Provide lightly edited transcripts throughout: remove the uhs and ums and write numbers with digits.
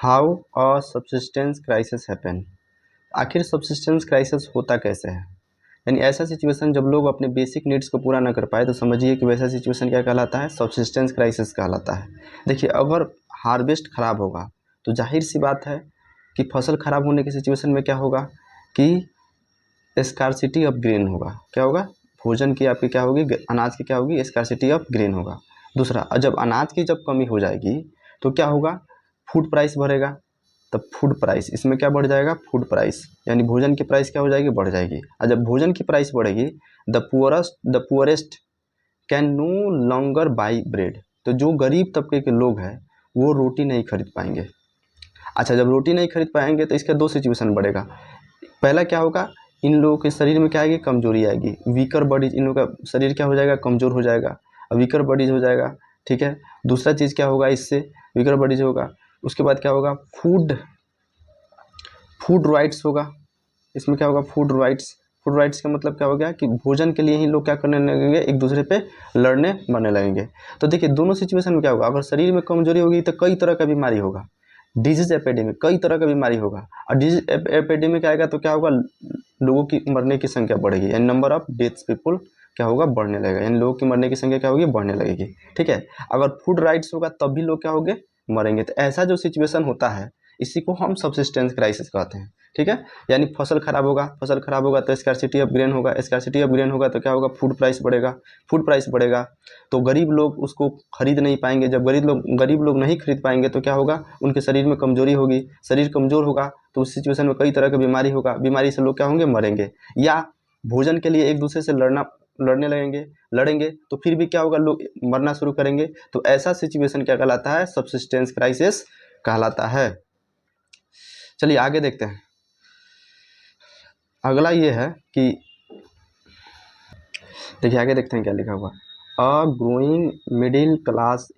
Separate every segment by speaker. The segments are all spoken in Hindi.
Speaker 1: How a subsistence crisis happen. आखिर सबसिस्टेंस क्राइसिस होता कैसे है, यानी ऐसा सिचुएशन जब लोग अपने बेसिक नीड्स को पूरा ना कर पाए तो समझिए कि वैसा सिचुएशन क्या कहलाता है, सबसिस्टेंस क्राइसिस कहलाता है। देखिए, अगर हार्वेस्ट खराब होगा तो जाहिर सी बात है कि फसल खराब होने की सिचुएशन में क्या होगा कि स्कार्सिटी ऑफ ग्रेन होगा। क्या होगा? भोजन की आपकी क्या होगी, अनाज की क्या होगी, स्कार्सिटी ऑफ ग्रेन होगा। दूसरा, जब अनाज की जब कमी हो जाएगी तो क्या होगा, फूड प्राइस बढ़ेगा। तब फूड प्राइस, इसमें क्या बढ़ जाएगा, फूड प्राइस, यानी भोजन की प्राइस क्या हो जाएगी, बढ़ जाएगी। और जब भोजन की प्राइस बढ़ेगी, the poorest can no longer buy bread. तो जो गरीब तबके के लोग हैं वो रोटी नहीं खरीद पाएंगे। अच्छा, जब रोटी नहीं खरीद पाएंगे तो इसका दो सिचुएशन बढ़ेगा। पहला क्या होगा, इन लोगों के शरीर में क्या आएगी, कमजोरी आएगी, वीकर बॉडीज, इन लोगों का शरीर क्या हो जाएगा, कमजोर हो जाएगा, वीकर बॉडीज हो जाएगा। ठीक है। दूसरा चीज़ क्या होगा, इससे वीकर बॉडीज होगा, उसके बाद क्या होगा, फूड राइट्स होगा। इसमें क्या होगा, फूड राइट्स। फूड राइट्स का मतलब क्या हो गया कि भोजन के लिए ही लोग क्या करने लगेंगे, एक दूसरे पे लड़ने बनने लगेंगे। तो देखिए, दोनों सिचुएशन में क्या होगा, अगर शरीर में कमजोरी होगी तो कई तरह का बीमारी होगा, डिजीज एपिडेमिक, कई तरह का बीमारी होगा। और डिजीज एपिडेमिक आएगा तो क्या होगा, लोगों की मरने की संख्या बढ़ेगी, यानी नंबर ऑफ डेथ्स पीपल क्या होगा, बढ़ने लगेगा, यानी लोगों की मरने की संख्या क्या होगी, बढ़ने लगेगी। ठीक है। अगर फूड राइट्स होगा तब भी लोग क्या होंगे, मरेंगे। तो ऐसा जो सिचुएशन होता है इसी को हम सबसिस्टेंस क्राइसिस कहते हैं। ठीक है। यानी फसल खराब होगा तो स्कार्सिटी ऑफ ग्रेन होगा, स्कार्सिटी ऑफ ग्रेन होगा तो क्या होगा, फूड प्राइस बढ़ेगा, फूड प्राइस बढ़ेगा तो गरीब लोग उसको खरीद नहीं पाएंगे। जब गरीब लोग नहीं खरीद पाएंगे तो क्या होगा, उनके शरीर में कमजोरी होगी, शरीर कमजोर होगा तो उस सिचुएशन में कई तरह की बीमारी होगा, बीमारी से लोग क्या होंगे, मरेंगे। या भोजन के लिए एक दूसरे से लड़ने लड़ेंगे तो फिर भी क्या होगा, लोग मरना शुरू करेंगे। तो ऐसा सिचुएशन क्या कहलाता है, सबसिस्टेंस क्राइसिस कहलाता है। चलिए आगे देखते हैं। अगला ये है कि देखिए आगे देखते हैं क्या लिखा हुआ, a growing middle class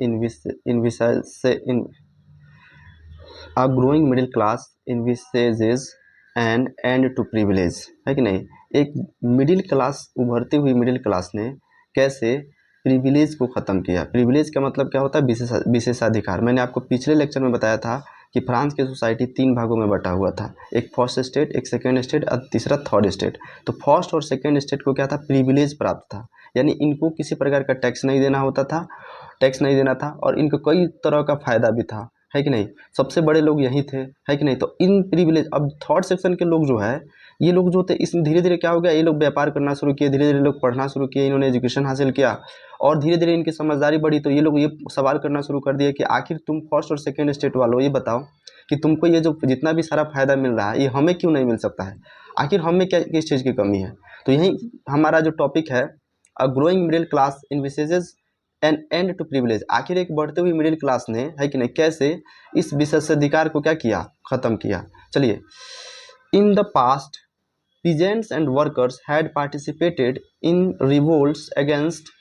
Speaker 1: a growing middle class envisages end end to privilege, है कि नहीं। एक मिडिल क्लास, उभरती हुई मिडिल क्लास ने कैसे प्रिविलेज को ख़त्म किया। प्रिविलेज का मतलब क्या होता है, विशेषाधिकार। मैंने आपको पिछले लेक्चर में बताया था कि फ्रांस की सोसाइटी 3 भागों में बटा हुआ था, एक फर्स्ट स्टेट, एक सेकेंड स्टेट और तीसरा थर्ड स्टेट। तो फर्स्ट और सेकेंड स्टेट को क्या था, प्रिविलेज प्राप्त था, यानी इनको किसी प्रकार का टैक्स नहीं देना था और इनको कई तरह का फायदा भी था, है कि नहीं। सबसे बड़े लोग यही थे, है कि नहीं। तो इन प्रिविलेज, अब थर्ड सेक्शन के लोग जो है, ये लोग जो थे, इसमें धीरे धीरे क्या हो गया, ये लोग व्यापार करना शुरू किए, धीरे धीरे लोग पढ़ना शुरू किए, इन्होंने एजुकेशन हासिल किया और धीरे धीरे इनकी समझदारी बढ़ी। तो ये लोग ये सवाल करना शुरू कर दिया कि आखिर तुम फर्स्ट और सेकेंड स्टेट वालों, ये बताओ कि तुमको ये जो जितना भी सारा फायदा मिल रहा है ये हमें क्यों नहीं मिल सकता है, आखिर हमें क्या, किस चीज़ की कमी है। तो यही हमारा जो टॉपिक है, a growing middle class envisages an end to privilege. आखिर एक बढ़ते हुई मिडिल क्लास ने, है कि नहीं, कैसे इस विशेषाधिकार को क्या किया, खत्म किया। चलिए, in the past peasants and workers had participated in revolts against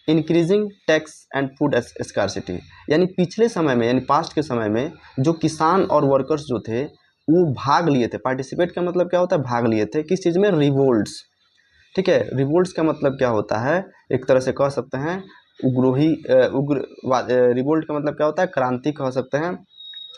Speaker 1: increasing tax and food scarcity। यानी पिछले समय में, यानी पास्ट के समय में जो किसान और वर्कर्स जो थे वो भाग लिए थे। पार्टिसिपेट का मतलब क्या होता है, भाग लिए थे, किस चीज़ में, रिवोल्ट्स। ठीक है। रिवोल्ट्स का मतलब क्या होता है, एक तरह से कह सकते हैं रिवोल्ट का मतलब क्या होता है, क्रांति कह सकते हैं।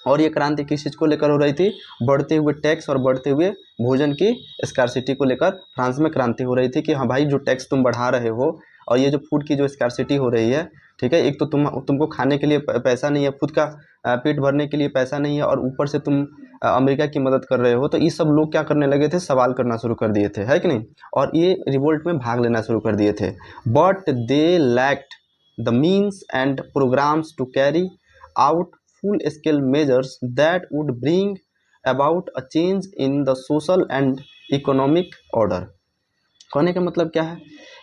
Speaker 1: और ये क्रांति किस चीज़ को लेकर हो रही थी, बढ़ते हुए टैक्स और बढ़ते हुए भोजन की स्कार्सिटी को लेकर फ्रांस में क्रांति हो रही थी कि हाँ भाई, जो टैक्स तुम बढ़ा रहे हो और ये जो फूड की जो स्कार्सिटी हो रही है, ठीक है, एक तो तुमको खाने के लिए पैसा नहीं है, खुद का पेट भरने के लिए पैसा नहीं है और ऊपर से तुम अमेरिका की मदद कर रहे हो। तो ये सब लोग क्या करने लगे थे, सवाल करना शुरू कर दिए थे, है कि नहीं, और ये रिवोल्ट में भाग लेना शुरू कर दिए थे। But they lacked the means and programmes to carry out full scale measures that would bring about a change in the social and economic order। कहने का मतलब क्या है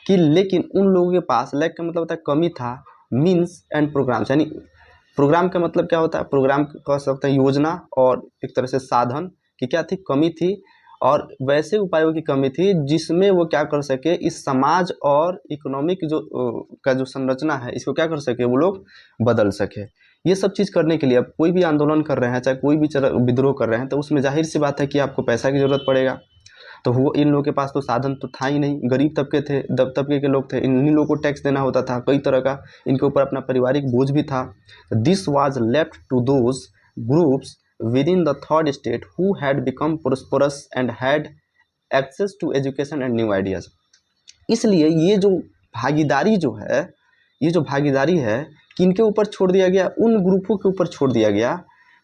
Speaker 1: कि लेकिन उन लोगों के पास, लैक का मतलब होता है कमी था, मीन्स एंड प्रोग्राम्स, यानी प्रोग्राम का मतलब क्या होता है, प्रोग्राम कह सकते हैं योजना, और एक तरह से साधन की क्या थी, कमी थी, और वैसे उपायों की कमी थी जिसमें वो क्या कर सके, इस समाज और इकोनॉमिक जो का जो संरचना है इसको क्या कर सके, वो लोग बदल सके। ये सब चीज़ करने के लिए, अब कोई भी आंदोलन कर रहे हैं, चाहे कोई भी विद्रोह कर रहे हैं, तो उसमें जाहिर सी बात है कि आपको पैसा की ज़रूरत पड़ेगा। तो वो इन लोगों के पास तो साधन तो था ही नहीं, गरीब तबके थे, तबके के लोग थे, इन्हीं लोगों को टैक्स देना होता था, कई तरह का इनके ऊपर अपना पारिवारिक बोझ भी था। This was left to those groups within the third state who had become prosperous and had access to education and new ideas। इसलिए ये जो भागीदारी जो है, ये जो भागीदारी है किनके ऊपर छोड़ दिया गया, उन ग्रुपों के ऊपर छोड़ दिया गया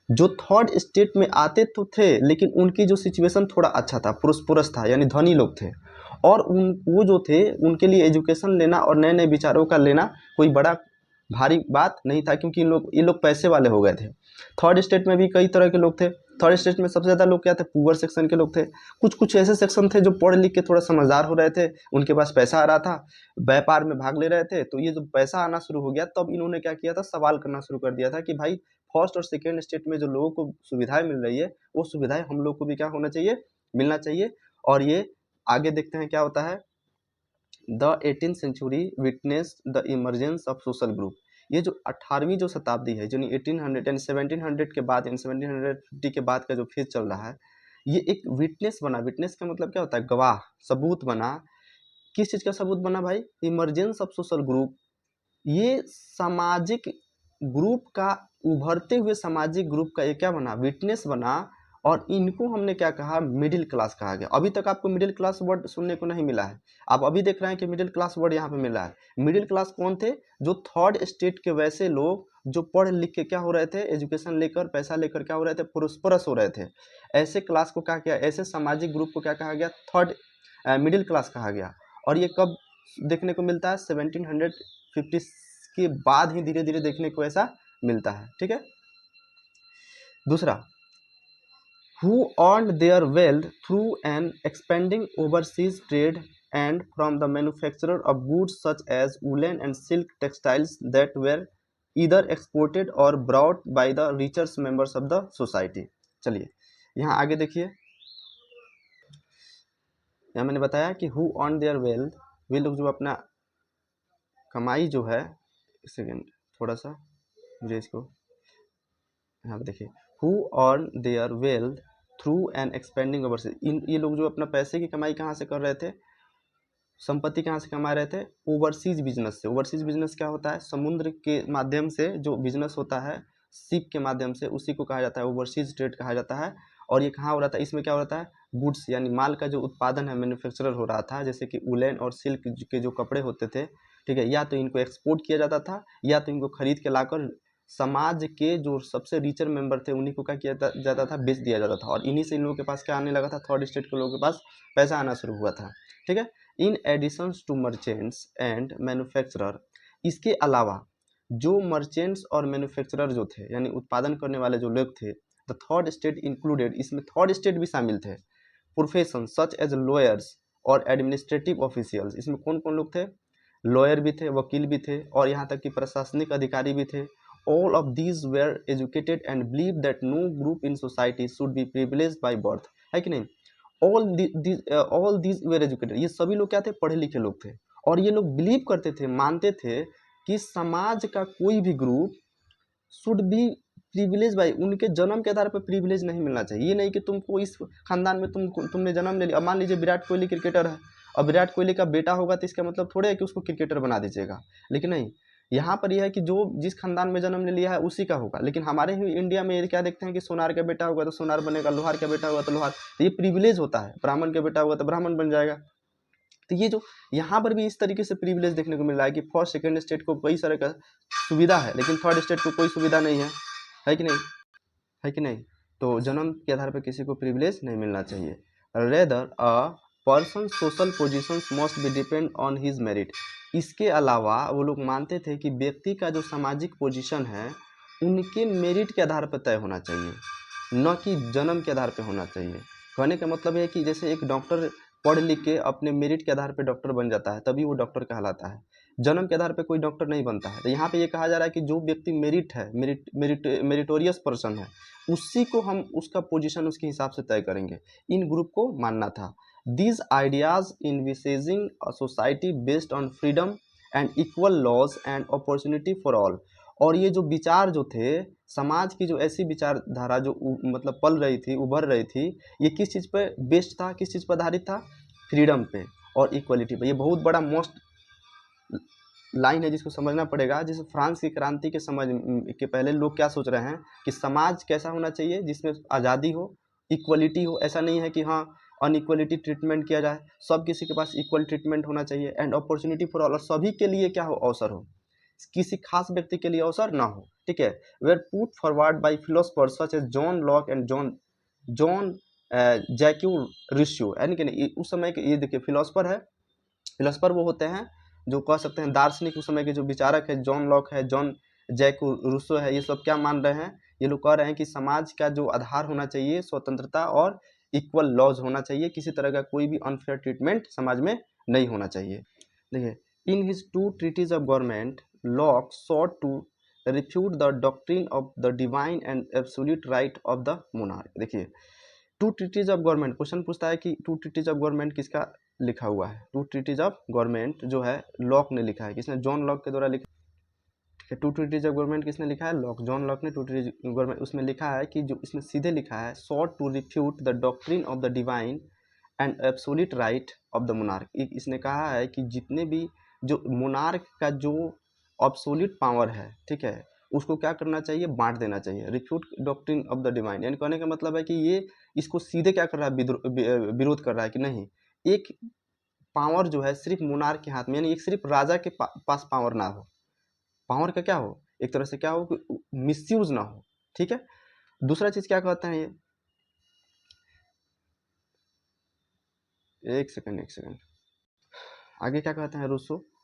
Speaker 1: जो थर्ड स्टेट में आते तो थे लेकिन उनकी जो सिचुएशन थोड़ा अच्छा था, प्रोस्परस था, यानी धनी लोग थे, और वो जो थे उनके लिए एजुकेशन लेना और नए नए विचारों का लेना कोई बड़ा भारी बात नहीं था, क्योंकि ये लोग पैसे वाले हो गए थे। थर्ड स्टेट में भी कई तरह के लोग थे। थर्ड स्टेट में सबसे ज़्यादा लोग क्या थे, पुअर सेक्शन के लोग थे। कुछ कुछ ऐसे सेक्शन थे जो पढ़ लिख के थोड़ा समझदार हो रहे थे, उनके पास पैसा आ रहा था, व्यापार में भाग ले रहे थे। तो ये जो पैसा आना शुरू हो गया तब इन्होंने क्या किया था, सवाल करना शुरू कर दिया था कि भाई फर्स्ट और सेकेंड स्टेट में जो लोगों को सुविधाएं मिल रही है वो सुविधाएं हम लोग को भी क्या होना चाहिए, मिलना चाहिए। और ये आगे देखते हैं क्या होता है। The 18th century witness the emergence of social group. ये जो 18वीं जो शताब्दी है, जो 1800 एंड 1700 के बाद, 1750 के बाद का जो फेज चल रहा है, ये एक विटनेस बना। विटनेस का मतलब क्या होता है, गवाह, सबूत बना। किस चीज़ का सबूत बना भाई, इमरजेंस ऑफ सोशल ग्रुप। ये सामाजिक ग्रुप का, उभरते हुए सामाजिक ग्रुप का ये क्या बना, विटनेस बना। और इनको हमने क्या कहा, मिडिल क्लास कहा गया। अभी तक आपको मिडिल क्लास वर्ड सुनने को नहीं मिला है, आप अभी देख रहे हैं कि मिडिल क्लास वर्ड यहाँ पे मिला है। मिडिल क्लास कौन थे, जो थर्ड स्टेट के वैसे लोग जो पढ़ लिख के क्या हो रहे थे, एजुकेशन लेकर, पैसा लेकर क्या हो रहे थे, प्रोस्परस हो रहे थे। ऐसे क्लास को क्या किया, ऐसे सामाजिक ग्रुप को क्या कहा गया, थर्ड मिडिल क्लास कहा गया। और ये कब देखने को मिलता है, 1750 के बाद ही धीरे धीरे देखने को ऐसा मिलता है। ठीक है। दूसरा, who earned their wealth through an expanding overseas trade and from the manufacture of goods such as woolen and silk textiles that were either exported or brought by the richer members of the society। चलिए यहाँ आगे देखिए, यहाँ मैंने बताया कि who earned their wealth, वे लोग जो अपना कमाई जो है, सेकेंड थोड़ा सा मुझे इसको यहाँ पे देखिए, who earn their wealth through an expanding overseas। ये लोग जो अपना पैसे की कमाई कहाँ से कर रहे थे, संपत्ति कहाँ से कमा रहे थे, ओवरसीज बिजनेस से। ओवरसीज बिजनेस क्या होता है, समुद्र के माध्यम से जो बिजनेस होता है, शिप के माध्यम से, उसी को कहा जाता है ओवरसीज ट्रेड कहा जाता है। और ये कहाँ हो रहा था, इसमें क्या हो रहा था, गुड्स यानी माल का जो उत्पादन है, मैन्युफैक्चरर हो रहा था, जैसे कि उलेन और सिल्क के जो कपड़े होते थे, ठीक है, या तो इनको एक्सपोर्ट किया जाता था या तो इनको खरीद के लाकर समाज के जो सबसे रिचर मेंबर थे उन्हीं को क्या किया जाता था, बेच दिया जाता था। और इन्हीं से इन लोगों के पास क्या आने लगा था, थर्ड स्टेट के लोगों के पास पैसा आना शुरू हुआ था। ठीक है। In addition to merchants and manufacturer, इसके अलावा जो मर्चेंट्स और मैन्युफैक्चरर जो थे, यानी उत्पादन करने वाले जो लोग थे, द थर्ड स्टेट इंक्लूडेड, इसमें थर्ड स्टेट भी शामिल थे। प्रोफेशन सच एज लॉयर्स और एडमिनिस्ट्रेटिव ऑफिशियल्स, इसमें कौन कौन लोग थे, लॉयर भी थे, वकील भी थे, और यहाँ तक कि प्रशासनिक अधिकारी भी थे। All of these were educated and believe that no group in society should be privileged by birth, है कि नहीं। ऑल दीज वेर एजुकेटेड, ये सभी लोग क्या थे, पढ़े लिखे लोग थे। और ये लोग बिलीव करते थे, मानते थे कि समाज का कोई भी group should be privilege by, उनके जन्म के आधार पर प्रिविलेज नहीं मिलना चाहिए। ये नहीं कि तुमको इस खानदान में तुमने जन्म ले लिया। अब मान लीजिए विराट कोहली क्रिकेटर है, अब विराट कोहली का बेटा होगा तो इसका मतलब थोड़े है कि उसको क्रिकेटर बना दीजिएगा, लेकिन नहीं, यहाँ पर यह है कि जो जिस खानदान में जन्म ले लिया है उसी का होगा। लेकिन हमारे ही इंडिया में ये क्या देखते हैं कि सोनार का बेटा होगा तो सोनार बनेगा, लोहार का बेटा होगा तो लोहार, तो ये प्रिविलेज होता है। ब्राह्मण का बेटा होगा तो ब्राह्मण बन जाएगा। तो ये जो यहाँ पर भी इस तरीके से प्रिविलेज देखने को मिल रहा है कि फर्स्ट सेकेंड स्टेट को कई सारे का सुविधा है लेकिन थर्ड स्टेट को कोई सुविधा नहीं है कि नहीं, है कि नहीं। तो जन्म के आधार पर किसी को प्रिविलेज नहीं मिलना चाहिए। Rather a person social positions must be depend on his merit, इसके अलावा वो लोग मानते थे कि व्यक्ति का जो सामाजिक पोजीशन है उनके मेरिट के आधार पर तय होना चाहिए, न कि जन्म के आधार पर होना चाहिए। कहने का मतलब है कि जैसे एक डॉक्टर पढ़ लिख के अपने मेरिट के आधार पर डॉक्टर बन जाता है तभी वो डॉक्टर कहलाता है, जन्म के आधार पर कोई डॉक्टर नहीं बनता है। तो यहाँ पे ये कहा जा रहा है कि जो व्यक्ति मेरिट है, मेरिटोरियस पर्सन है, उसी को हम उसका पोजीशन उसके हिसाब से तय करेंगे। इन ग्रुप को मानना था। These ideas envisaging a society based on freedom and equal laws and opportunity for all, और ये जो विचार जो थे, समाज की जो ऐसी विचारधारा जो मतलब पल रही थी, उभर रही थी, ये किस चीज़ पे बेस्ड था, किस चीज़ पर आधारित था, फ्रीडम पे और इक्वलिटी पे। ये बहुत बड़ा मोस्ट लाइन है जिसको समझना पड़ेगा। जैसे फ्रांस की क्रांति के समझ के पहले लोग क्या सोच रहे हैं कि समाज कैसा होना चाहिए जिसमें आज़ादी हो, इक्वलिटी हो। ऐसा नहीं है कि हाँ अनइक्वलिटी ट्रीटमेंट किया जाए, सब किसी के पास इक्वल ट्रीटमेंट होना चाहिए। एंड अपॉर्चुनिटी फॉर ऑल, और सभी के लिए क्या हो, अवसर हो, किसी खास व्यक्ति के लिए अवसर ना हो। ठीक है, were put forward by philosophers such as John Locke and John John Jacques Rousseau. यानी कि उस समय के ये देखिए फिलोसफर है, फिलोसफर वो होते हैं जो कह सकते हैं दार्शनिक उस समय के जो विचारक है, जॉन लॉक है, जॉन जैक रूसो है, ये सब क्या मान रहे हैं, ये लोग कह रहे हैं कि समाज का जो आधार होना चाहिए स्वतंत्रता और इक्वल लॉज होना चाहिए, किसी तरह का कोई भी अनफेयर ट्रीटमेंट समाज में नहीं होना चाहिए। देखिए, in his two treatises of government Locke sought to refute the doctrine of the divine and absolute right of the monarch. देखिए, two treatises of government, question पूछता है कि टू ट्रीटीज ऑफ गवर्नमेंट किसका लिखा हुआ है। टू ट्रीटीज ऑफ गवर्नमेंट जो है लॉक ने लिखा है, किसने, जॉन लॉक के द्वारा लिखा। ठीक है, टू ट्रीटीज ऑफ गवर्नमेंट किसने लिखा है, लॉक, जॉन लॉक ने टू ट्रीटीज गवर्नमेंट, उसमें लिखा है कि जो इसमें सीधे लिखा है sought to refute the doctrine of the divine and absolute right of the monarch. इसने कहा है कि जितने भी जो मोनार्क का जो एब्सोल्यूट पावर है, ठीक है, उसको क्या करना चाहिए, बांट देना चाहिए। Refute doctrine of the divine, यानी कहने का मतलब है कि ये इसको सीधे क्या कर रहा है, विरोध कर रहा है कि नहीं, एक पावर जो है सिर्फ मोनार्क के हाथ में, यानी एक सिर्फ राजा के पास पावर ना हो, पावर का क्या हो, एक तरह से क्या हो कि मिसयूज ना हो। ठीक है, दूसरा चीज क्या कहते हैं ये, एक सेकंड, आगे क्या कहते हैं,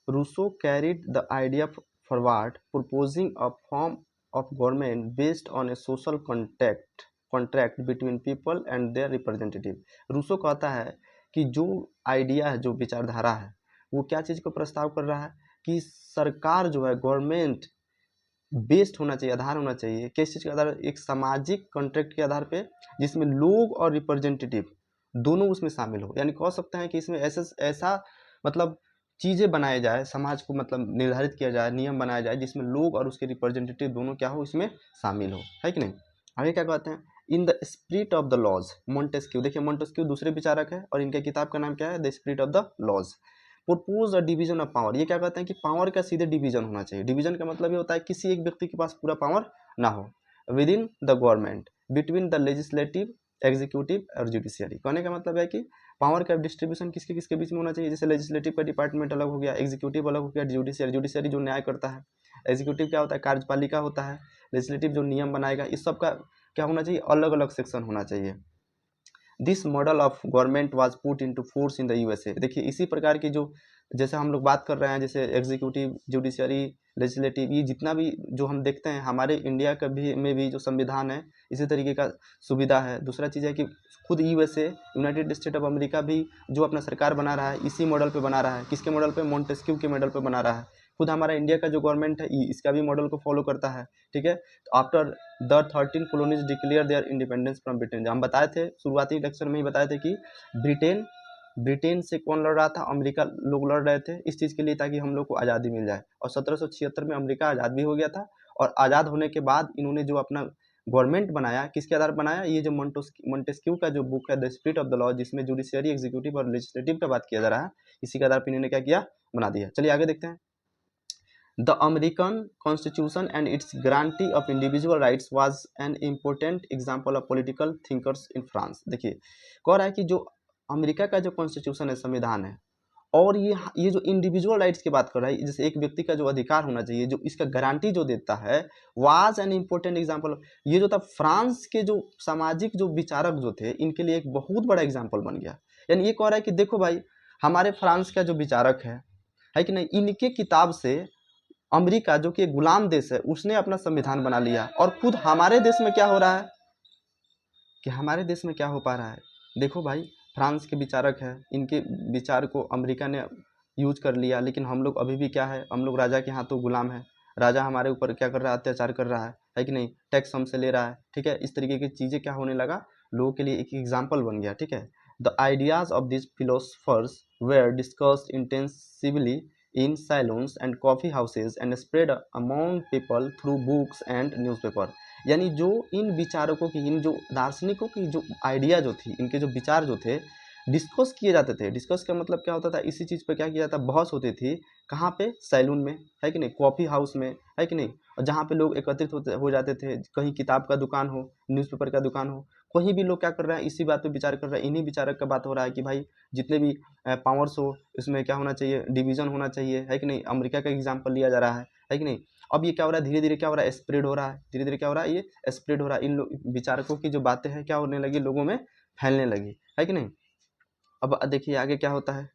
Speaker 1: Rousseau carried the idea forward, proposing a form of government based on a social contract between people and their representative. Rousseau कहता है कि जो आइडिया है, जो विचारधारा है, वो क्या चीज़ को प्रस्ताव कर रहा है कि सरकार जो है, गवर्नमेंट बेस्ड होना चाहिए, आधार होना चाहिए, किस चीज़ के आधार, एक सामाजिक कॉन्ट्रैक्ट के आधार पे, जिसमें लोग और रिप्रेजेंटेटिव दोनों उसमें शामिल हो। यानी कह सकते हैं कि इसमें ऐसा मतलब चीज़ें बनाए जाए, समाज को मतलब निर्धारित किया जाए, नियम बनाया जाए जिसमें लोग और उसके रिप्रेजेंटेटिव दोनों क्या हो, इसमें शामिल हो, है कि नहीं। आगे क्या कहते हैं, in the spirit of the laws, Montesquieu. देखिए, मोंटेस्क्यू दूसरे विचारक है और इनके किताब का नाम क्या है, the spirit of the laws. Propose a division of power, ये क्या कहते हैं कि पावर का सीधे डिवीजन होना चाहिए। डिवीजन का मतलब ये होता है किसी एक व्यक्ति के पास पूरा पावर ना हो, with in the government, between the legislative, executive और जुडिशियरी। कहने का मतलब है कि पावर का डिस्ट्रीब्यूशन किसके किसके बीच में होना चाहिए। जैसे लेजिस्लेटिव का डिपार्टमेंट अलग हो गया, एग्जीक्यूटिव अलग हो गया, जुडिशियरी जो न्याय करता है, एग्जीक्यूटिव क्या होता है, कार्यपालिका होता है, लेजिस्लेटिव जो नियम बनाएगा, इस सब का क्या होना चाहिए, अलग अलग सेक्शन होना चाहिए। This model of government was put into force in the USA. देखिए, इसी प्रकार की जो, जैसे हम लोग बात कर रहे हैं, जैसे एग्जीक्यूटिव, जुडिशरी, लेजिस्लेटिव, ये जितना भी जो हम देखते हैं हमारे इंडिया का भी में भी जो संविधान है, इसी तरीके का सुविधा है। दूसरा चीज़ है कि खुद USA, United state of America भी जो अपना सरकार बना रहा है, इसी मॉडल पे बना रहा है। किसके मॉडल पे, मोंटेस्क्यू के मॉडल पे बना रहा है। खुद हमारा इंडिया का जो गवर्नमेंट है, इसका भी मॉडल को फॉलो करता है। ठीक है, तो after the 13 colonies declare their independence from Britain, हम बताए थे शुरुआती लेक्चर में ही बताए थे कि ब्रिटेन से कौन लड़ रहा था, अमेरिका लोग लड़ रहे थे इस चीज़ के लिए, ताकि हम लोग को आज़ादी मिल जाए। और 1776 में अमेरिका आज़ाद भी हो गया था। और आज़ाद होने के बाद इन्होंने जो अपना गवर्नमेंट बनाया, किसके आधार बनाया, ये जो मोंटेस्क्यू का जो बुक है the spirit of the law, जिसमें जुडिशियरी, एग्जीक्यूटिव और लेजिस्लेटिव का बात किया जा रहा है, इसी के आधार पर इन्होंने क्या किया, बना दिया। चलिए आगे देखते हैं। The American Constitution and its guarantee of individual rights was an important example of political thinkers in France। देखिए, कह रहा है कि जो अमेरिका का जो कॉन्स्टिट्यूशन है, संविधान है, और ये जो इंडिविजुअल राइट्स की बात कर रहा है, जैसे एक व्यक्ति का जो अधिकार होना चाहिए, जो इसका गारंटी जो देता है, वाज एन इम्पोर्टेंट एग्जाम्पल। ये जो था फ्रांस के जो सामाजिक जो विचारक जो थे, इनके लिए एक बहुत बड़ा एग्जाम्पल बन गया। यानी ये कह रहा है कि देखो भाई, हमारे फ्रांस का जो विचारक है कि नहीं, इनके किताब से अमेरिका जो कि गुलाम देश है, उसने अपना संविधान बना लिया। और खुद हमारे देश में क्या हो रहा है, कि हमारे देश में क्या हो पा रहा है, देखो भाई, फ्रांस के विचारक है, इनके विचार को अमेरिका ने यूज कर लिया, लेकिन हम लोग अभी भी क्या है, हम लोग राजा के हाथों गुलाम है। राजा हमारे ऊपर क्या कर रहा है, अत्याचार कर रहा है कि नहीं, टैक्स हमसे ले रहा है। ठीक है, इस तरीके की चीज़ें क्या होने लगा, लोगों के लिए एक एग्जाम्पल बन गया। ठीक है, the ideas of this philosophers were discussed intensively in salons and coffee houses and spread among people through books and newspaper। यानी जो इन विचारकों की, इन जो दार्शनिकों की जो आइडिया जो थी, इनके जो विचार जो थे, डिस्कस किए जाते थे। डिस्कस का मतलब क्या होता था, इसी चीज़ पे क्या किया जाता, बहस होती थी। कहाँ पे? सैलून में, है कि नहीं, कॉफ़ी हाउस में, है कि नहीं, और जहाँ पे लोग एकत्रित हो जाते थे, कहीं किताब का दुकान हो, न्यूज़पेपर का दुकान हो, कहीं भी लोग क्या कर रहे हैं, इसी बात पे विचार कर रहे हैं। इन्हीं विचारक का बात हो रहा है कि भाई जितने भी पावर्स हो, इसमें क्या होना चाहिए, डिवीज़न होना चाहिए, है कि नहीं। अमेरिका का एग्जाम्पल लिया जा रहा है कि नहीं। अब ये क्या हो रहा है, धीरे धीरे क्या हो रहा है, स्प्रेड हो रहा है, धीरे धीरे क्या हो रहा है, ये स्प्रेड हो रहा है। इन विचारकों की जो बातें हैं क्या होने लगी, लोगों में फैलने लगी, है कि नहीं। अब देखिए आगे क्या होता है,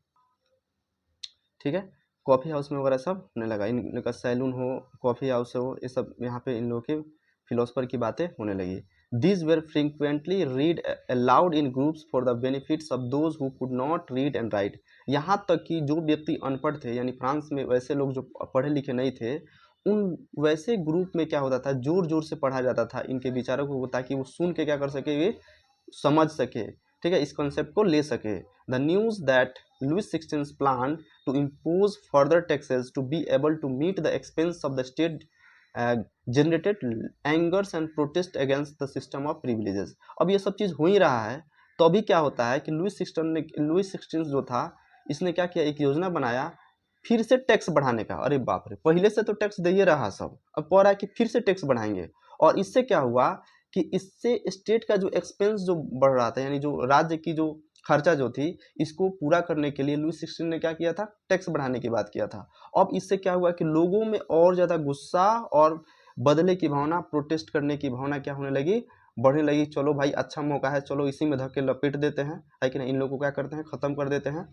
Speaker 1: ठीक है। कॉफ़ी हाउस में वगैरह सब होने लगा, इन लोग का सैलून हो, कॉफ़ी हाउस हो, ये सब यहाँ पे इन लोगों के फिलोसफर की बातें होने लगी। These were frequently read allowed in groups for the benefits of those who could not read and right. यहाँ तक कि जो व्यक्ति अनपढ़ थे, यानी फ्रांस में वैसे लोग जो पढ़े लिखे नहीं थे, उन वैसे ग्रुप में क्या होता था, जोर जोर से पढ़ा जाता था इनके विचारों को, ताकि वो सुन के क्या कर सके, ये समझ सके, ठीक है, इस कॉन्सेप्ट को ले सके। The news that Louis XVI planned to impose further taxes to be able to meet the expense of the state generated angers and protest against the system of privileges। अब ये सब चीज़ हो ही रहा है, तो अभी क्या होता है कि लुइस सिक्सटीन जो था, इसने क्या किया, एक योजना बनाया फिर से टैक्स बढ़ाने का। अरे बाप रे, पहले से तो टैक्स दे ही रहा सब, अब कह रहा है कि फिर से टैक्स बढ़ाएंगे। और इससे क्या हुआ कि इससे स्टेट का जो एक्सपेंस जो बढ़ रहा था, यानी जो राज्य की जो खर्चा जो थी, इसको पूरा करने के लिए लुइस सिक्सटीन ने क्या किया था, टैक्स बढ़ाने की बात किया था। अब इससे क्या हुआ कि लोगों में और ज़्यादा गुस्सा और बदले की भावना, प्रोटेस्ट करने की भावना क्या होने लगी, बढ़ने लगी। चलो भाई अच्छा मौका है, चलो इसी में धक्के लपेट देते हैं, है कि नहीं, इन लोगों को क्या करते हैं, ख़त्म कर देते हैं।